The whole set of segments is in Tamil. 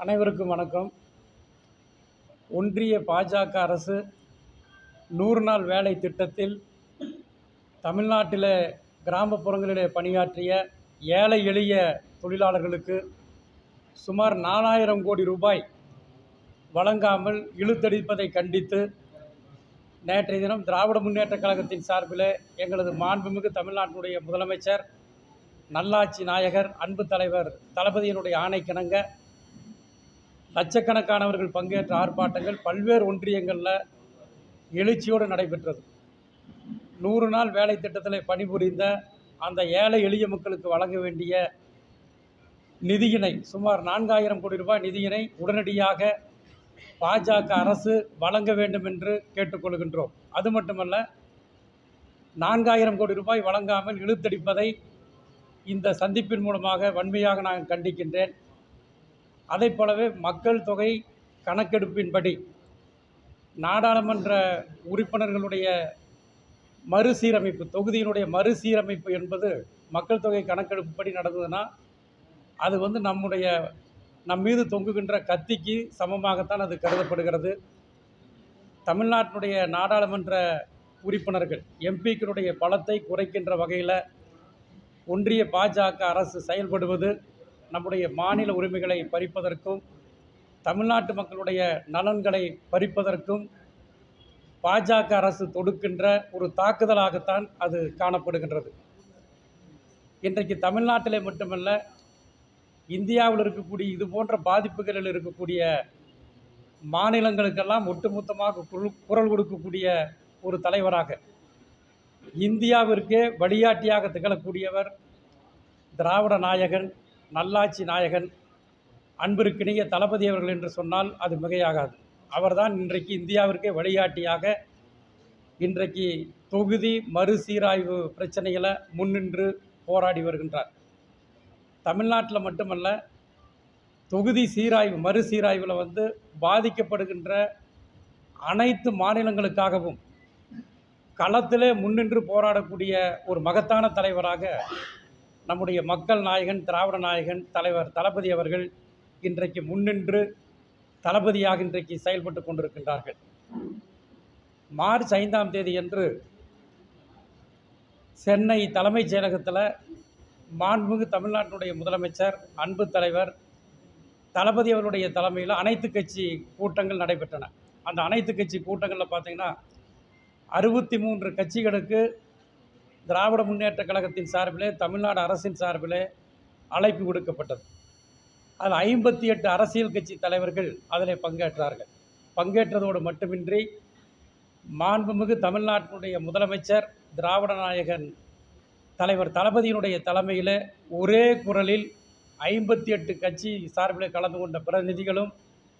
அனைவருக்கும் வணக்கம். ஒன்றிய பாஜக அரசு 100 நாள் வேலை திட்டத்தில் தமிழ்நாட்டில் கிராமப்புறங்களிலே பணியாற்றிய ஏழை எளிய தொழிலாளர்களுக்கு சுமார் 4000 கோடி ரூபாய் வழங்காமல் இழுத்தடிப்பதை கண்டித்து நேற்றைய தினம் திராவிட முன்னேற்றக் கழகத்தின் சார்பில் எங்களது மாண்புமிகு தமிழ்நாட்டினுடைய முதலமைச்சர், நல்லாட்சி நாயகர், அன்பு தலைவர் தளபதியினுடைய ஆணைக்கிணங்க லட்சக்கணக்கானவர்கள் பங்கேற்ற ஆர்ப்பாட்டங்கள் பல்வேறு ஒன்றியங்களில் எழுச்சியோடு நடைபெற்றது. 100 நாள் வேலை திட்டத்தில் பணிபுரிந்த அந்த ஏழை எளிய மக்களுக்கு வழங்க வேண்டிய நிதியினை, சுமார் 4000 கோடி ரூபாய் நிதியினை உடனடியாக பாஜக அரசு வழங்க வேண்டும் என்று கேட்டுக்கொள்கின்றோம். அது மட்டுமல்ல, 4000 கோடி ரூபாய் வழங்காமல் இழுத்தடிப்பதை இந்த சந்திப்பின் மூலமாக வன்மையாக நான் கண்டிக்கின்றேன். அதை போலவே மக்கள் தொகை கணக்கெடுப்பின்படி நாடாளுமன்ற உறுப்பினர்களுடைய மறுசீரமைப்பு, தொகுதியினுடைய மறுசீரமைப்பு என்பது மக்கள் தொகை கணக்கெடுப்புப்படி நடந்ததுன்னா அது நம் மீது தொங்குகின்ற கத்திக்கு சமமாகத்தான் அது கருதப்படுகிறது. தமிழ்நாட்டினுடைய நாடாளுமன்ற உறுப்பினர்கள், எம்பிக்களுடைய பலத்தை குறைக்கின்ற வகையில் ஒன்றிய பாஜக அரசு செயல்படுவது நம்முடைய மாநில உரிமைகளை பறிப்பதற்கும் தமிழ்நாட்டு மக்களுடைய நலன்களை பறிப்பதற்கும் பாஜக அரசு தொடுக்கின்ற ஒரு தாக்குதலாகத்தான் அது காணப்படுகின்றது. இன்றைக்கு தமிழ்நாட்டிலே மட்டுமல்ல, இந்தியாவில் இருக்கக்கூடிய இது போன்ற பாதிப்புகளில் இருக்கக்கூடிய மாநிலங்களுக்கெல்லாம் ஒட்டுமொத்தமாக குரல் கொடுக்கக்கூடிய ஒரு தலைவராக, இந்தியாவிற்கே வழிகாட்டியாக திகழக்கூடியவர் திராவிட நாயகன், நல்லாட்சி நாயகன், அன்பிற்கினிய தளபதி அவர்கள் என்று சொன்னால் அது மிகையாகாது. அவர்தான் இன்றைக்கு இந்தியாவிற்கே வழிகாட்டியாக இன்றைக்கு தொகுதி மறுசீராய்வு பிரச்சனைகளை முன்னின்று போராடி வருகின்றார். தமிழ்நாட்டில் மட்டுமல்ல, தொகுதி மறுசீராய்வில் பாதிக்கப்படுகின்ற அனைத்து மாநிலங்களுக்காகவும் களத்திலே முன்னின்று போராடக்கூடிய ஒரு மகத்தான தலைவராக நம்முடைய மக்கள் நாயகன், திராவிட நாயகன் தலைவர் தளபதி அவர்கள் இன்றைக்கு முன்னின்று தளபதியாக இன்றைக்கு செயல்பட்டு கொண்டிருக்கின்றார்கள். மார்ச் 5ஆம் தேதி அன்று சென்னை தலைமைச் செயலகத்தில் மாண்புமிகு தமிழ்நாட்டினுடைய முதலமைச்சர், அன்பு தலைவர் தளபதி அவருடைய தலைமையில் அனைத்து கட்சி கூட்டங்கள் நடைபெற்றன. அந்த அனைத்து கட்சி கூட்டங்களில் பார்த்திங்கன்னா 63 கட்சிகளுக்கு திராவிட முன்னேற்றக் கழகத்தின் சார்பிலே, தமிழ்நாடு அரசின் சார்பிலே அழைப்பு விடுக்கப்பட்டது. அதில் 58 அரசியல் கட்சி தலைவர்கள் அதில் பங்கேற்றார்கள். பங்கேற்றதோடு மட்டுமின்றி மாண்புமிகு தமிழ்நாட்டினுடைய முதலமைச்சர், திராவிட நாயகன் தலைவர் தளபதியினுடைய தலைமையில் ஒரே குரலில் 58 கட்சி சார்பில் கலந்து கொண்ட பிரதிநிதிகளும்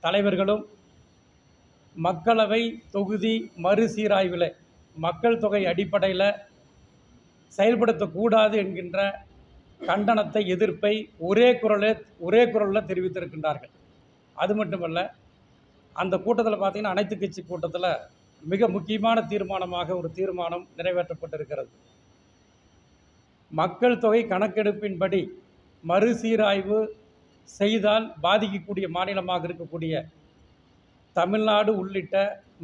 தலைவர்களும் மக்களவை தொகுதி மறுசீராய்வில் மக்கள் தொகை அடிப்படையில் செயல்படுத்தக்கூடாது என்கின்ற கண்டனத்தை, எதிர்ப்பை ஒரே குரலில் தெரிவித்திருக்கின்றார்கள். அது மட்டுமல்ல, அந்த கூட்டத்தில் பார்த்திங்கன்னா, அனைத்து கட்சி கூட்டத்தில் மிக முக்கியமான தீர்மானமாக ஒரு தீர்மானம் நிறைவேற்றப்பட்டிருக்கிறது. மக்கள் தொகை கணக்கெடுப்பின்படி மறுசீராய்வு செய்தால் பாதிக்கக்கூடிய மாநிலமாக இருக்கக்கூடிய தமிழ்நாடு உள்ளிட்ட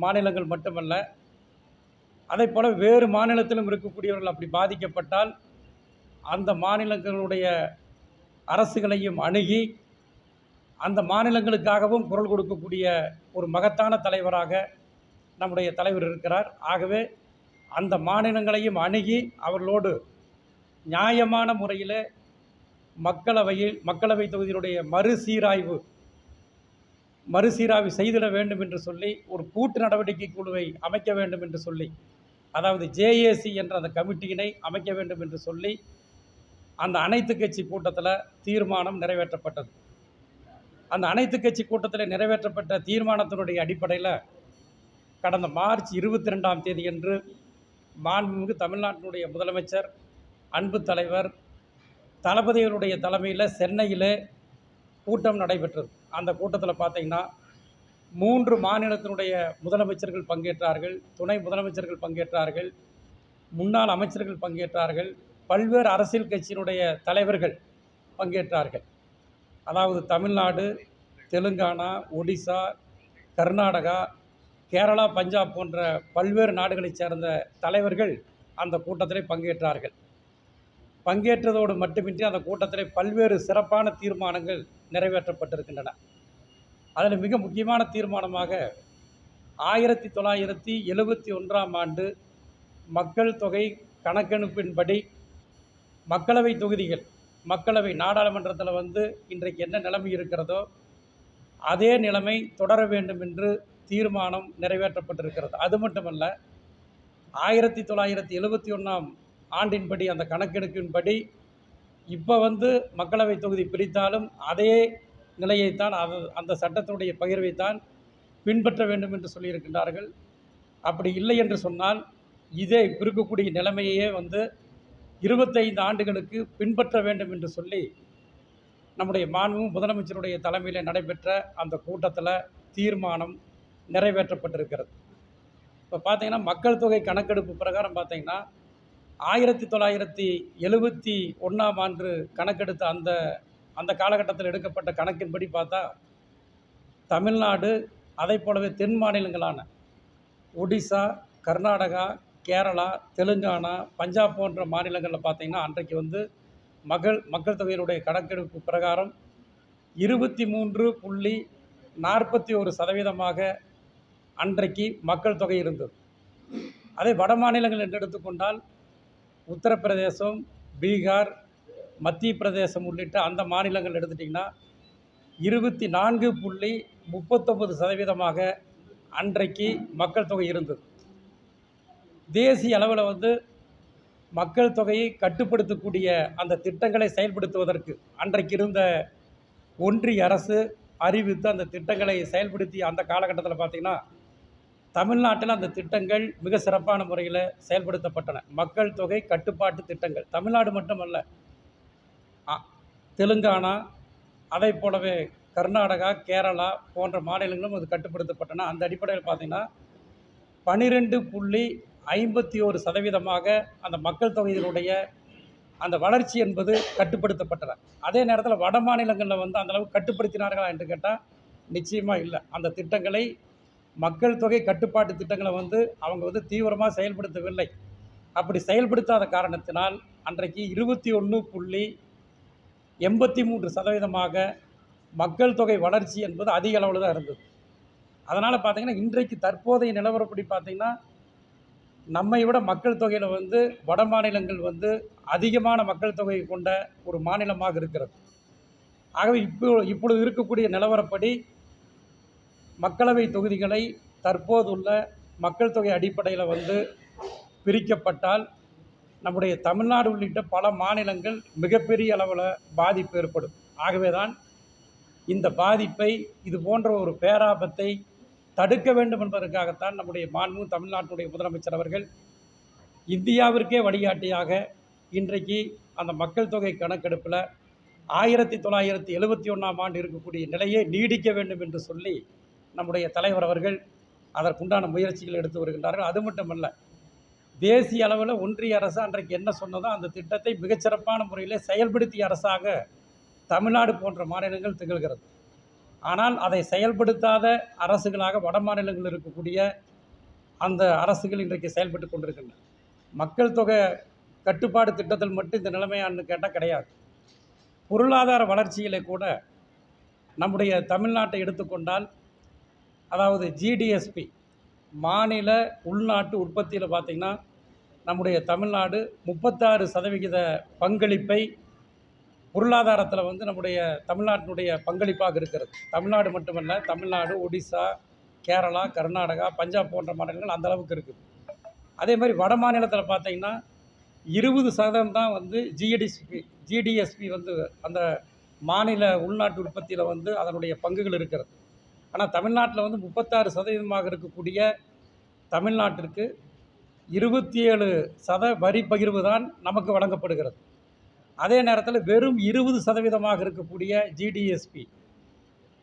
மாநிலங்கள் மட்டுமல்ல, அதை போல வேறு மாநிலத்திலும் இருக்கக்கூடியவர்கள் அப்படி பாதிக்கப்பட்டால் அந்த மாநிலங்களுடைய அரசுகளையும் அணுகி அந்த மாநிலங்களுக்காகவும் குரல் கொடுக்கக்கூடிய ஒரு மகத்தான தலைவராக நம்முடைய தலைவர் இருக்கிறார். ஆகவே அந்த மாநிலங்களையும் அணுகி அவர்களோடு நியாயமான முறையில் மக்களவை தொகுதியினுடைய மறுசீராய்வு செய்திட வேண்டும் என்று சொல்லி ஒரு கூட்டு நடவடிக்கை குழுவை அமைக்க வேண்டும் என்று சொல்லி, அதாவது ஜேஏசி என்ற அந்த கமிட்டியினை அமைக்க வேண்டும் என்று சொல்லி அந்த அனைத்து கட்சி கூட்டத்தில் தீர்மானம் நிறைவேற்றப்பட்டது. அந்த அனைத்து கட்சி கூட்டத்தில் நிறைவேற்றப்பட்ட தீர்மானத்தினுடைய அடிப்படையில் கடந்த மார்ச் 22ஆம் தேதி அன்று மாண்புமிகு தமிழ்நாட்டினுடைய முதலமைச்சர், அன்பு தலைவர் தளபதிகளுடைய தலைமையில் சென்னையில் கூட்டம் நடைபெற்றது. அந்த கூட்டத்தில் பார்த்திங்கன்னா 3 மாநிலத்தினுடைய முதலமைச்சர்கள் பங்கேற்றார்கள், துணை முதலமைச்சர்கள் பங்கேற்றார்கள், முன்னாள் அமைச்சர்கள் பங்கேற்றார்கள், பல்வேறு அரசியல் கட்சியினுடைய தலைவர்கள் பங்கேற்றார்கள். அதாவது தமிழ்நாடு, தெலுங்கானா, ஒடிசா, கர்நாடகா, கேரளா, பஞ்சாப் போன்ற பல்வேறு நாடுகளைச் சேர்ந்த தலைவர்கள் அந்த கூட்டத்திலே பங்கேற்றார்கள். பங்கேற்றதோடு மட்டுமின்றி அந்த கூட்டத்திலே பல்வேறு சிறப்பான தீர்மானங்கள் நிறைவேற்றப்பட்டிருக்கின்றன. அதில் மிக முக்கியமான தீர்மானமாக 1971ஆம் ஆண்டு மக்கள் தொகை கணக்கெடுப்பின்படி மக்களவை தொகுதிகள், மக்களவை நாடாளுமன்றத்தில் இன்றைக்கு என்ன நிலைமை இருக்கிறதோ அதே நிலைமை தொடர வேண்டும் என்று தீர்மானம் நிறைவேற்றப்பட்டிருக்கிறது. அது மட்டுமல்ல, 1971ஆம் ஆண்டின்படி அந்த கணக்கெடுப்பின்படி இப்போ மக்களவை தொகுதி பிரித்தாலும் அதே நிலையைத்தான் அந்த சட்டத்தினுடைய பகிர்வைத்தான் பின்பற்ற வேண்டும் என்று சொல்லியிருக்கின்றார்கள். அப்படி இல்லை என்று சொன்னால் இதே இப்போ இருக்கக்கூடிய நிலைமையே 25 ஆண்டுகளுக்கு பின்பற்ற வேண்டும் என்று சொல்லி நம்முடைய மாண்பு முதலமைச்சருடைய தலைமையில் நடைபெற்ற அந்த கூட்டத்தில் தீர்மானம் நிறைவேற்றப்பட்டிருக்கிறது. இப்போ பார்த்தீங்கன்னா, மக்கள் தொகை கணக்கெடுப்பு பிரகாரம் பார்த்தீங்கன்னா 1971ஆம் ஆண்டு கணக்கெடுத்த அந்த காலகட்டத்தில் எடுக்கப்பட்ட கணக்கின்படி பார்த்தா தமிழ்நாடு, அதை போலவே தென் மாநிலங்களான ஒடிசா, கர்நாடகா, கேரளா, தெலுங்கானா, பஞ்சாப் போன்ற மாநிலங்களில் பார்த்தீங்கன்னா அன்றைக்கு மக்கள் தொகையினுடைய கணக்கெடுப்பு பிரகாரம் 23.41% அன்றைக்கு மக்கள் தொகை இருந்தது. அதே வட மாநிலங்கள் என்று எடுத்துக்கொண்டால் உத்தரப்பிரதேசம், பீகார், மத்திய பிரதேசம் உள்ளிட்ட அந்த மாநிலங்கள் எடுத்துட்டிங்கன்னா 24.39% அன்றைக்கு மக்கள் தொகை இருந்தது. தேசிய அளவில் மக்கள் தொகையை கட்டுப்படுத்தக்கூடிய அந்த திட்டங்களை செயல்படுத்துவதற்கு அன்றைக்கு இருந்த ஒன்றிய அரசு அறிவித்து அந்த திட்டங்களை செயல்படுத்திய அந்த காலகட்டத்தில் பார்த்திங்கன்னா தமிழ்நாட்டில் அந்த திட்டங்கள் மிக சிறப்பான முறையில் செயல்படுத்தப்பட்டன. மக்கள் தொகை கட்டுப்பாட்டு திட்டங்கள் தமிழ்நாடு மட்டுமல்ல, தெலுங்கானா, அதை போலவே கர்நாடகா, கேரளா போன்ற மாநிலங்களும் அது கட்டுப்படுத்தப்பட்டன. அந்த அடிப்படையில் பார்த்திங்கன்னா 12.51% அந்த மக்கள் தொகையினுடைய அந்த வளர்ச்சி என்பது கட்டுப்படுத்தப்பட்டன. அதே நேரத்தில் வட மாநிலங்களில் அந்தளவுக்கு கட்டுப்படுத்தினார்களா என்று கேட்டால் நிச்சயமாக இல்லை. அந்த திட்டங்களை மக்கள் தொகை கட்டுப்பாட்டு திட்டங்களை அவங்க தீவிரமாக செயல்படுத்தவில்லை. அப்படி செயல்படுத்தாத காரணத்தினால் அன்றைக்கு 21.83% மக்கள் தொகை வளர்ச்சி என்பது அதிக அளவில் தான் இருந்தது. அதனால் பார்த்திங்கன்னா இன்றைக்கு தற்போதைய நிலவரப்படி பார்த்திங்கன்னா நம்மை விட மக்கள் தொகையில் வட மாநிலங்கள் அதிகமான மக்கள் தொகை கொண்ட ஒரு மாநிலமாக இருக்கிறது. ஆகவே இப்பொழுது இருக்கக்கூடிய நிலவரப்படி மக்களவை தொகுதிகளை தற்போதுள்ள மக்கள் தொகை அடிப்படையில் பிரிக்கப்பட்டால் நம்முடைய தமிழ்நாடு உள்ளிட்ட பல மாநிலங்கள் மிகப்பெரிய அளவில் பாதிப்பு ஏற்படும். ஆகவே தான் இந்த பாதிப்பை, இது போன்ற ஒரு பேராபத்தை தடுக்க வேண்டும் என்பதற்காகத்தான் நம்முடைய மாண்பு தமிழ்நாட்டுடைய முதலமைச்சர் அவர்கள் இந்தியாவிற்கே வழிகாட்டியாக இன்றைக்கு அந்த மக்கள் தொகை கணக்கெடுப்பில் 1971ஆம் ஆண்டு இருக்கக்கூடிய நிலையை நீடிக்க வேண்டும் என்று சொல்லி நம்முடைய தலைவர் அவர்கள் அதற்குண்டான முயற்சிகள் எடுத்து வருகின்றார்கள். அது மட்டுமல்ல, தேசிய அளவில் ஒன்றிய அரசு அன்றைக்கு என்ன சொன்னதோ அந்த திட்டத்தை மிகச்சிறப்பான முறையில் செயல்படுத்திய அரசாக தமிழ்நாடு போன்ற மாநிலங்கள் திகழ்கிறது. ஆனால் அதை செயல்படுத்தாத அரசுகளாக வட மாநிலங்களில் இருக்கக்கூடிய அந்த அரசுகள் இன்றைக்கு செயல்பட்டு கொண்டிருக்கின்றன. மக்கள் தொகை கட்டுப்பாடு திட்டத்தில் மட்டும் இந்த நிலைமையான்னு கேட்டால் கிடையாது. பொருளாதார வளர்ச்சியிலே கூட நம்முடைய தமிழ்நாட்டை எடுத்துக்கொண்டால், அதாவது ஜிடிஎஸ்பி மாநில உள்நாட்டு உற்பத்தியில் பார்த்திங்கன்னா நம்முடைய தமிழ்நாடு 36% பங்களிப்பை பொருளாதாரத்தில் நம்முடைய தமிழ்நாட்டினுடைய பங்களிப்பாக இருக்கிறது. தமிழ்நாடு மட்டுமல்ல, தமிழ்நாடு, ஒடிசா, கேரளா, கர்நாடகா, பஞ்சாப் போன்ற மாநிலங்கள் அந்தளவுக்கு இருக்குது. அதே மாதிரி வட மாநிலத்தில் பார்த்திங்கன்னா 20% தான் ஜிடிஎஸ்பி அந்த மாநில உள்நாட்டு உற்பத்தியில் அதனுடைய பங்குகள் இருக்கிறது. ஆனால் தமிழ்நாட்டில் 36% இருக்கக்கூடிய தமிழ்நாட்டிற்கு 27% வரி பகிர்வு தான் நமக்கு வழங்கப்படுகிறது. அதே நேரத்தில் வெறும் 20% இருக்கக்கூடிய ஜிடிஎஸ்பி,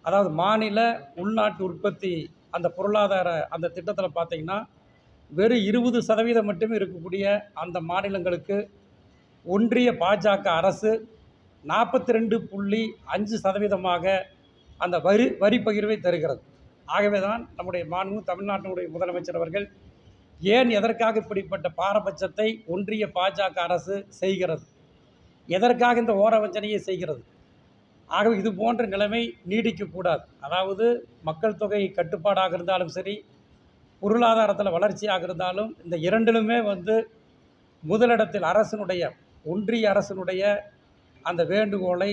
அதாவது மாநில உள்நாட்டு உற்பத்தி, அந்த பொருளாதார அந்த திட்டத்தில் பார்த்திங்கன்னா வெறும் 20% மட்டுமே இருக்கக்கூடிய அந்த மாநிலங்களுக்கு ஒன்றிய பாஜக அரசு 42.5% அந்த வரி பகிர்வை தருகிறது. ஆகவே தான் நம்முடைய தமிழ்நாட்டினுடைய முதலமைச்சர் அவர்கள் ஏன் எதற்காக இப்படிப்பட்ட பாரபட்சத்தை ஒன்றிய பாஜக அரசு செய்கிறது, எதற்காக இந்த ஓரவஞ்சனையை செய்கிறது. ஆகவே இது போன்ற நிலைமை நீடிக்கக்கூடாது. அதாவது மக்கள் தொகை கட்டுப்பாடாக இருந்தாலும் சரி, பொருளாதாரத்தில் வளர்ச்சியாக இருந்தாலும் இந்த இரண்டிலுமே முதலிடத்தில் ஒன்றிய அரசினுடைய அந்த வேண்டுகோளை,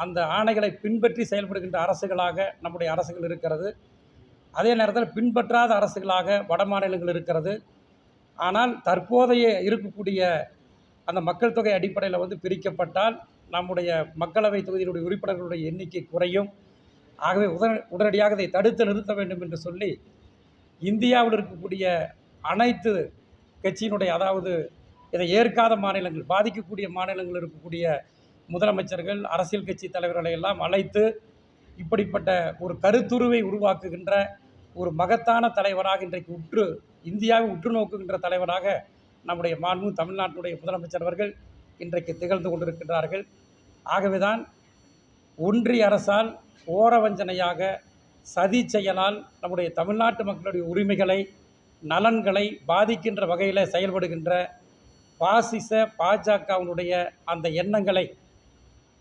அந்த ஆணைகளை பின்பற்றி செயல்படுகின்ற அரசுகளாக நம்முடைய அரசுகள் இருக்கிறது. அதே நேரத்தில் பின்பற்றாத அரசுகளாக வட மாநிலங்கள் இருக்கிறது. ஆனால் தற்போதைய இருக்கக்கூடிய அந்த மக்கள் தொகை அடிப்படையில் பிரிக்கப்பட்டால் நம்முடைய மக்களவை தொகுதியினுடைய உறுப்பினர்களுடைய எண்ணிக்கை குறையும். ஆகவே உடனடியாக இதை தடுத்து நிறுத்த வேண்டும் என்று சொல்லி இந்தியாவில் இருக்கக்கூடிய அனைத்து கட்சியினுடைய, அதாவது இதை ஏற்காத மாநிலங்கள், பாதிக்கக்கூடிய மாநிலங்கள் இருக்கக்கூடிய முதலமைச்சர்கள், அரசியல் கட்சி தலைவர்களை எல்லாம் அழைத்து இப்படிப்பட்ட ஒரு கருத்துருவை உருவாக்குகின்ற ஒரு மகத்தான தலைவராக இன்றைக்கு இந்தியாவை உற்று நோக்குகின்ற தலைவராக நம்முடைய தமிழ்நாட்டினுடைய முதலமைச்சர் அவர்கள் இன்றைக்கு திகழ்ந்து கொண்டிருக்கின்றார்கள். ஆகவேதான் ஒன்றிய அரசால் ஓரவஞ்சனையாக, சதி செயலால் நம்முடைய தமிழ்நாட்டு மக்களுடைய உரிமைகளை, நலன்களை பாதிக்கின்ற வகையில் செயல்படுகின்ற பாசிச பாஜகவினுடைய அந்த எண்ணங்களை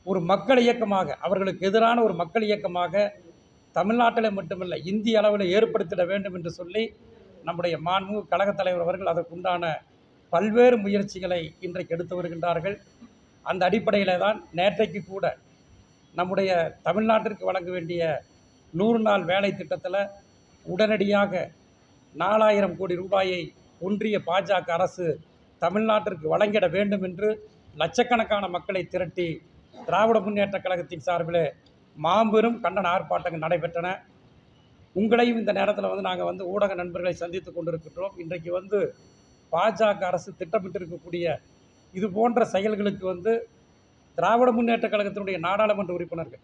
ஒரு மக்கள் இயக்கமாக, அவர்களுக்கு எதிரான ஒரு மக்கள் இயக்கமாக தமிழ்நாட்டில் மட்டுமல்ல இந்திய அளவில் ஏற்படுத்திட வேண்டும் என்று சொல்லி நம்முடைய கழகத் தலைவர் அவர்கள் அதற்குண்டான பல்வேறு முயற்சிகளை இன்றைக்கு எடுத்து வருகின்றார்கள். அந்த அடிப்படையில் தான் நேற்றைக்கு கூட நம்முடைய தமிழ்நாட்டிற்கு வழங்க வேண்டிய 100 நாள் வேலை திட்டத்தில் உடனடியாக 4000 கோடி ரூபாயை ஒன்றிய பாஜக அரசு தமிழ்நாட்டிற்கு வழங்கிட வேண்டும் என்று லட்சக்கணக்கான மக்களை திரட்டி திராவிட முன்னேற்ற கழகத்தின் சார்பில் மாபெரும் கண்டன ஆர்ப்பாட்டங்கள் நடைபெற்றன. உங்களையும் இந்த நேரத்தில் நாங்கள் ஊடக நண்பர்களை சந்தித்து கொண்டிருக்கின்றோம். இன்றைக்கு பாஜக அரசு திட்டமிட்டிருக்கக்கூடிய இது போன்ற செயல்களுக்கு திராவிட முன்னேற்ற கழகத்தினுடைய நாடாளுமன்ற உறுப்பினர்கள்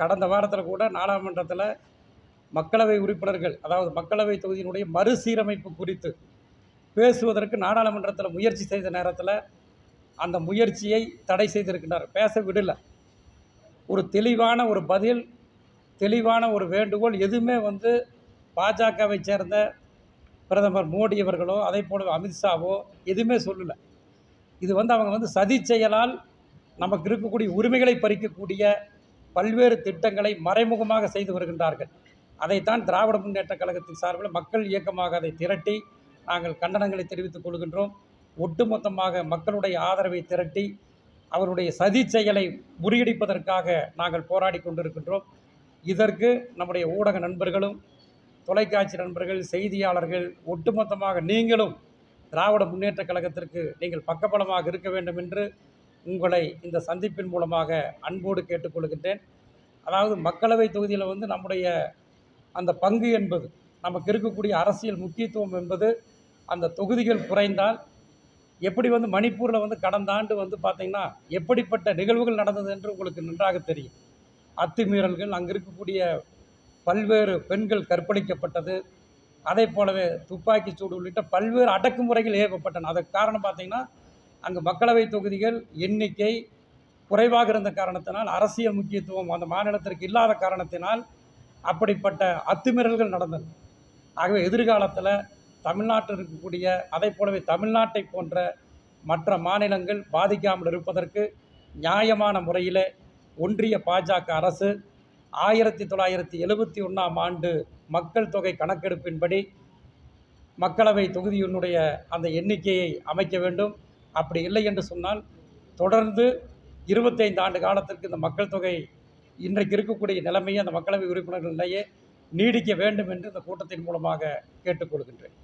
கடந்த வாரத்தில் கூட நாடாளுமன்றத்தில் மக்களவை உறுப்பினர்கள், அதாவது மக்களவை தொகுதியினுடைய மறுசீரமைப்பு குறித்து பேசுவதற்கு நாடாளுமன்றத்தில் முயற்சி செய்த நேரத்தில் அந்த முயற்சியை தடை செய்திருக்கின்றார். பேச விடலை. ஒரு தெளிவான ஒரு பதில், தெளிவான ஒரு வேண்டுகோள் எதுவுமே பாஜகவை சேர்ந்த பிரதமர் மோடி அவர்களோ அதே போல அமித்ஷாவோ எதுவுமே சொல்லலை. இது அவங்க சதி செயலால் நமக்கு இருக்கக்கூடிய உரிமைகளை பறிக்கக்கூடிய பல்வேறு திட்டங்களை மறைமுகமாக செய்து வருகின்றார்கள். அதைத்தான் திராவிட முன்னேற்ற கழகத்தின் சார்பில் மக்கள் இயக்கமாக அதை திரட்டி நாங்கள் கண்டனங்களை தெரிவித்துக் கொள்கின்றோம். ஒட்டுமொத்தமாக மக்களுடைய ஆதரவை திரட்டி அவருடைய சதி செயலை முறியடிப்பதற்காக நாங்கள் போராடி கொண்டிருக்கின்றோம். இதற்கு நம்முடைய ஊடக நண்பர்களும், தொலைக்காட்சி நண்பர்கள், செய்தியாளர்கள், ஒட்டுமொத்தமாக நீங்களும் திராவிட முன்னேற்ற கழகத்திற்கு நீங்கள் பக்கபலமாக இருக்க வேண்டும் என்று உங்களை இந்த சந்திப்பின் மூலமாக அன்போடு கேட்டுக்கொள்கின்றேன். அதாவது மக்களவை தொகுதியில் நம்முடைய அந்த பங்கு என்பது, நமக்கு இருக்கக்கூடிய அரசியல் முக்கியத்துவம் என்பது, அந்த தொகுதிகள் குறைந்தால் எப்படி மணிப்பூரில் கடந்த ஆண்டு பார்த்திங்கன்னா எப்படிப்பட்ட நிகழ்வுகள் நடந்தது என்று உங்களுக்கு நன்றாக தெரியும். அத்துமீறல்கள், அங்கே இருக்கக்கூடிய பல்வேறு பெண்கள் கற்பழிக்கப்பட்டது, அதே போலவே துப்பாக்கிச்சூடு உள்ளிட்ட பல்வேறு அடக்குமுறைகள் ஏற்பட்டன. அதற்கு காரணம் பார்த்திங்கன்னா அங்கு மக்களவை தொகுதிகள் எண்ணிக்கை குறைவாக இருந்த காரணத்தினால், அரசியல் முக்கியத்துவம் அந்த மாநிலத்திற்கு இல்லாத காரணத்தினால் அப்படிப்பட்ட அத்துமீறல்கள் நடந்தன. ஆகவே எதிர்காலத்தில் தமிழ்நாட்டில் இருக்கக்கூடிய, அதே போலவே தமிழ்நாட்டை போன்ற மற்ற மாநிலங்கள் பாதிக்காமல் இருப்பதற்கு நியாயமான முறையில் ஒன்றிய பாஜக அரசு 1971ஆம் ஆண்டு மக்கள் தொகை கணக்கெடுப்பின்படி மக்களவை தொகுதியினுடைய அந்த எண்ணிக்கையை அமைக்க வேண்டும். அப்படி இல்லை என்று சொன்னால் தொடர்ந்து 25 ஆண்டு காலத்திற்கு இந்த மக்கள் தொகை இன்றைக்கு இருக்கக்கூடிய நிலைமையை அந்த மக்களவை உறுப்பினர்கள் நிலையே நீடிக்க வேண்டும் என்று இந்த கூட்டத்தின் மூலமாக கேட்டுக்கொள்கின்றேன்.